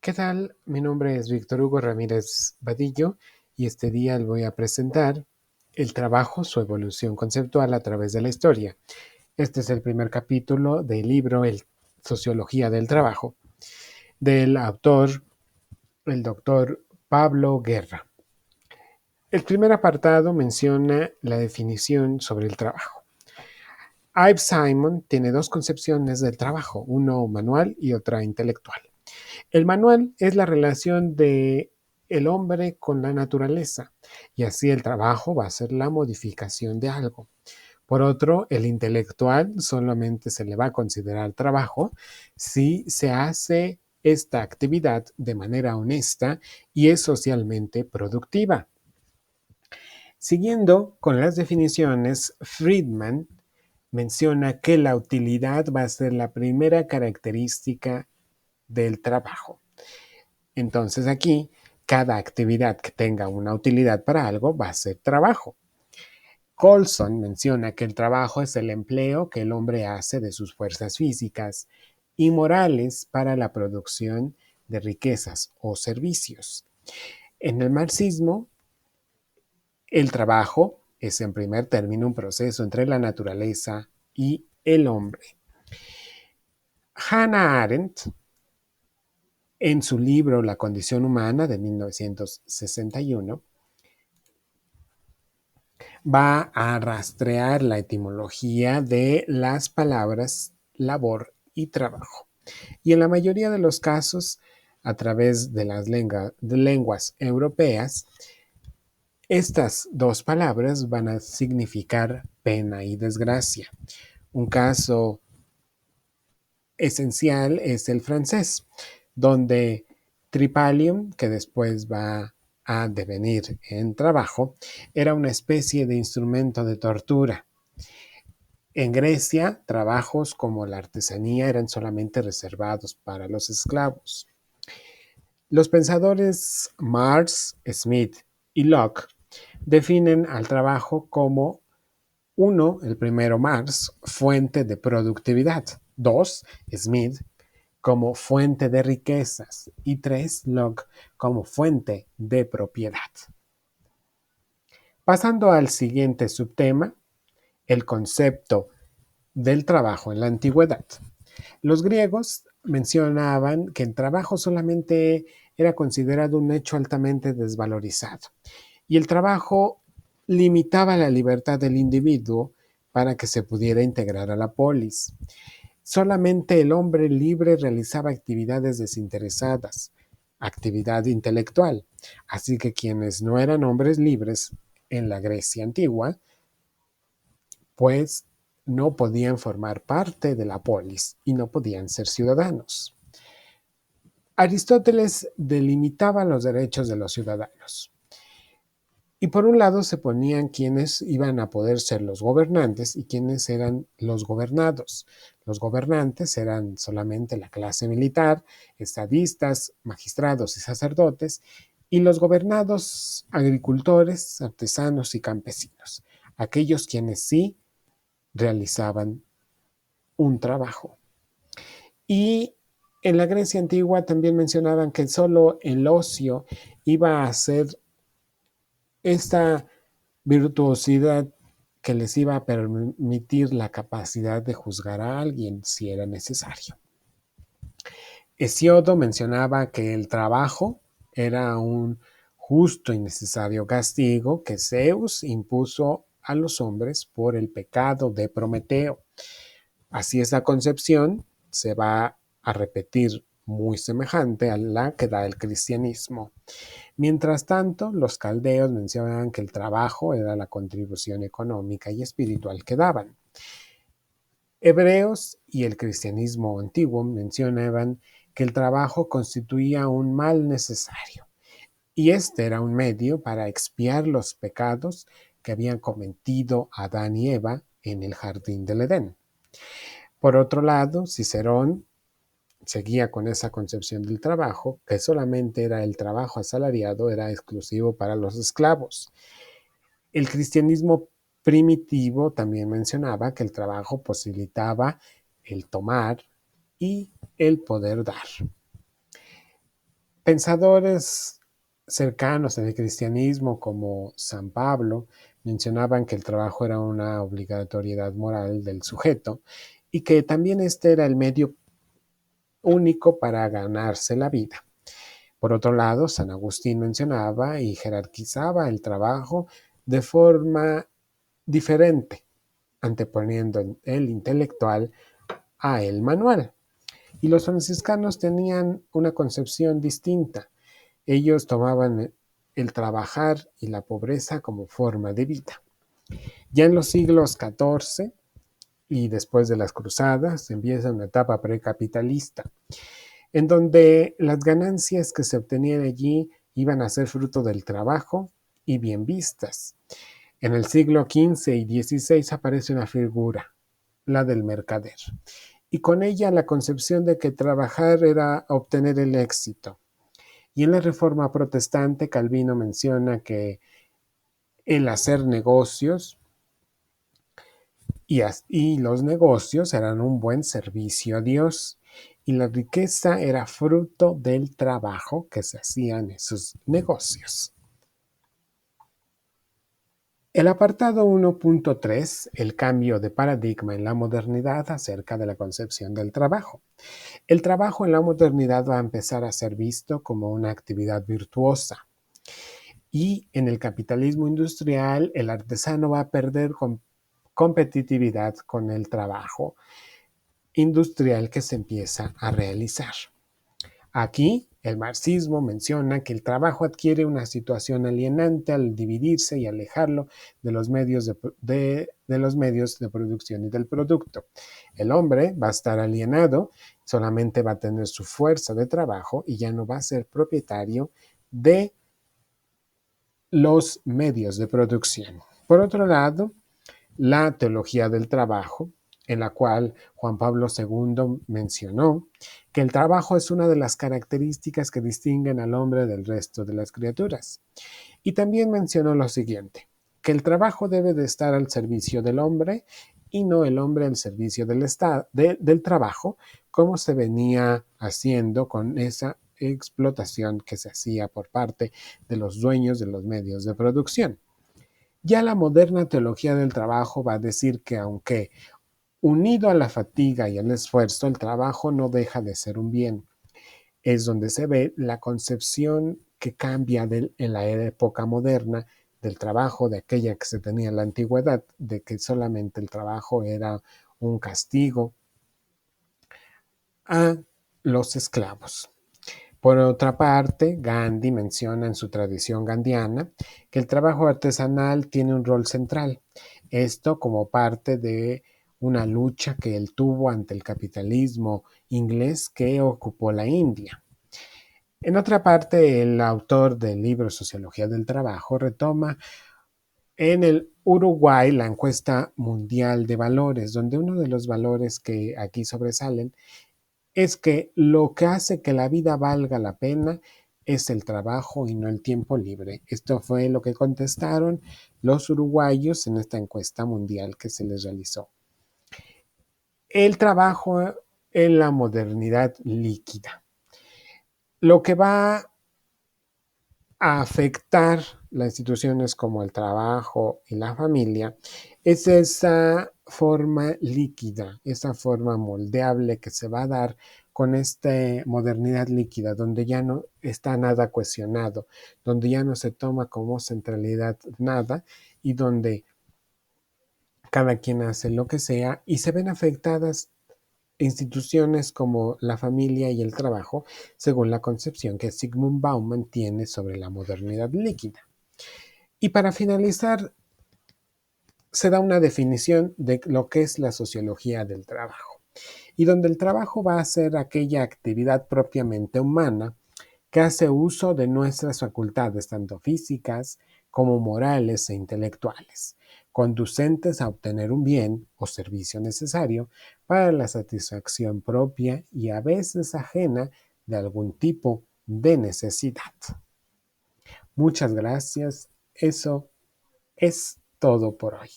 ¿Qué tal? Mi nombre es Víctor Hugo Ramírez Vadillo y este día les voy a presentar el trabajo, su evolución conceptual a través de la historia. Este es el primer capítulo del libro Sociología del Trabajo, del autor, el doctor Pablo Guerra. El primer apartado menciona la definición sobre el trabajo. Ives Simon tiene dos concepciones del trabajo, uno manual y otra intelectual. El manual es la relación de el hombre con la naturaleza y así el trabajo va a ser la modificación de algo. Por otro, el intelectual solamente se le va a considerar trabajo si se hace esta actividad de manera honesta y es socialmente productiva. Siguiendo con las definiciones, Friedman menciona que la utilidad va a ser la primera característica del trabajo. Entonces aquí, cada actividad que tenga una utilidad para algo va a ser trabajo. Colson menciona que el trabajo es el empleo que el hombre hace de sus fuerzas físicas y morales para la producción de riquezas o servicios. En el marxismo, el trabajo es en primer término un proceso entre la naturaleza y el hombre. Hannah Arendt, en su libro La condición humana de 1961, va a rastrear la etimología de las palabras labor y trabajo. Y en la mayoría de los casos, a través de las lenguas europeas, estas dos palabras van a significar pena y desgracia. Un caso esencial es el francés, donde tripalium, que después va a devenir en trabajo, era una especie de instrumento de tortura. En Grecia, trabajos como la artesanía eran solamente reservados para los esclavos. Los pensadores Marx, Smith y Locke definen al trabajo como uno, el primero Marx, fuente de productividad; dos, Smith, como fuente de riquezas; y tres, Locke, como fuente de propiedad. Pasando al siguiente subtema, el concepto del trabajo en la antigüedad. Los griegos mencionaban que el trabajo solamente era considerado un hecho altamente desvalorizado y el trabajo limitaba la libertad del individuo para que se pudiera integrar a la polis. Solamente el hombre libre realizaba actividades desinteresadas, actividad intelectual, así que quienes no eran hombres libres en la Grecia antigua, pues no podían formar parte de la polis y no podían ser ciudadanos. Aristóteles delimitaba los derechos de los ciudadanos. Y por un lado se ponían quienes iban a poder ser los gobernantes y quienes eran los gobernados. Los gobernantes eran solamente la clase militar, estadistas, magistrados y sacerdotes, y los gobernados agricultores, artesanos y campesinos, aquellos quienes sí realizaban un trabajo. Y en la Grecia antigua también mencionaban que solo el ocio iba a ser esta virtuosidad que les iba a permitir la capacidad de juzgar a alguien si era necesario. Hesiodo mencionaba que el trabajo era un justo y necesario castigo que Zeus impuso a los hombres por el pecado de Prometeo. Así esta concepción se va a repetir muy semejante a la que da el cristianismo. Mientras tanto, los caldeos mencionaban que el trabajo era la contribución económica y espiritual que daban. Hebreos y el cristianismo antiguo mencionaban que el trabajo constituía un mal necesario y este era un medio para expiar los pecados que habían cometido Adán y Eva en el jardín del Edén. Por otro lado, Cicerón seguía con esa concepción del trabajo, que solamente era el trabajo asalariado, era exclusivo para los esclavos. El cristianismo primitivo también mencionaba que el trabajo posibilitaba el tomar y el poder dar. Pensadores cercanos en el cristianismo como San Pablo mencionaban que el trabajo era una obligatoriedad moral del sujeto y que también este era el medio único para ganarse la vida. Por otro lado, San Agustín mencionaba y jerarquizaba el trabajo de forma diferente, anteponiendo el intelectual a el manual. Y los franciscanos tenían una concepción distinta. Ellos tomaban el trabajar y la pobreza como forma de vida. Ya en los siglos XIV y después de las cruzadas empieza una etapa precapitalista, en donde las ganancias que se obtenían allí iban a ser fruto del trabajo y bien vistas. En el siglo XV y XVI aparece una figura, la del mercader, y con ella la concepción de que trabajar era obtener el éxito. Y en la Reforma Protestante, Calvino menciona que el hacer negocios y los negocios eran un buen servicio a Dios y la riqueza era fruto del trabajo que se hacía en esos negocios. El apartado 1.3, el cambio de paradigma en la modernidad acerca de la concepción del trabajo. El trabajo en la modernidad va a empezar a ser visto como una actividad virtuosa. Y en el capitalismo industrial, el artesano va a perder competitividad con el trabajo industrial que se empieza a realizar. Aquí, el marxismo menciona que el trabajo adquiere una situación alienante al dividirse y alejarlo de los medios de producción y del producto. El hombre va a estar alienado, solamente va a tener su fuerza de trabajo y ya no va a ser propietario de los medios de producción. Por otro lado, la teología del trabajo, en la cual Juan Pablo II mencionó que el trabajo es una de las características que distinguen al hombre del resto de las criaturas. Y también mencionó lo siguiente, que el trabajo debe de estar al servicio del hombre y no el hombre al servicio del trabajo, como se venía haciendo con esa explotación que se hacía por parte de los dueños de los medios de producción. Ya la moderna teología del trabajo va a decir que aunque unido a la fatiga y al esfuerzo, el trabajo no deja de ser un bien. Es donde se ve la concepción que cambia en la época moderna del trabajo, de aquella que se tenía en la antigüedad, de que solamente el trabajo era un castigo a los esclavos. Por otra parte, Gandhi menciona en su tradición gandhiana que el trabajo artesanal tiene un rol central. Esto como parte de una lucha que él tuvo ante el capitalismo inglés que ocupó la India. En otra parte, el autor del libro Sociología del Trabajo retoma en el Uruguay la encuesta mundial de valores, donde uno de los valores que aquí sobresalen es que lo que hace que la vida valga la pena es el trabajo y no el tiempo libre. Esto fue lo que contestaron los uruguayos en esta encuesta mundial que se les realizó. El trabajo en la modernidad líquida. Lo que va a afectar las instituciones como el trabajo y la familia es esa forma líquida, esa forma moldeable que se va a dar con esta modernidad líquida, donde ya no está nada cuestionado, donde ya no se toma como centralidad nada y donde cada quien hace lo que sea y se ven afectadas instituciones como la familia y el trabajo, según la concepción que Zygmunt Bauman tiene sobre la modernidad líquida. Y para finalizar, se da una definición de lo que es la sociología del trabajo, y donde el trabajo va a ser aquella actividad propiamente humana que hace uso de nuestras facultades, tanto físicas como morales e intelectuales, conducentes a obtener un bien o servicio necesario para la satisfacción propia y a veces ajena de algún tipo de necesidad. Muchas gracias. Eso es todo por hoy.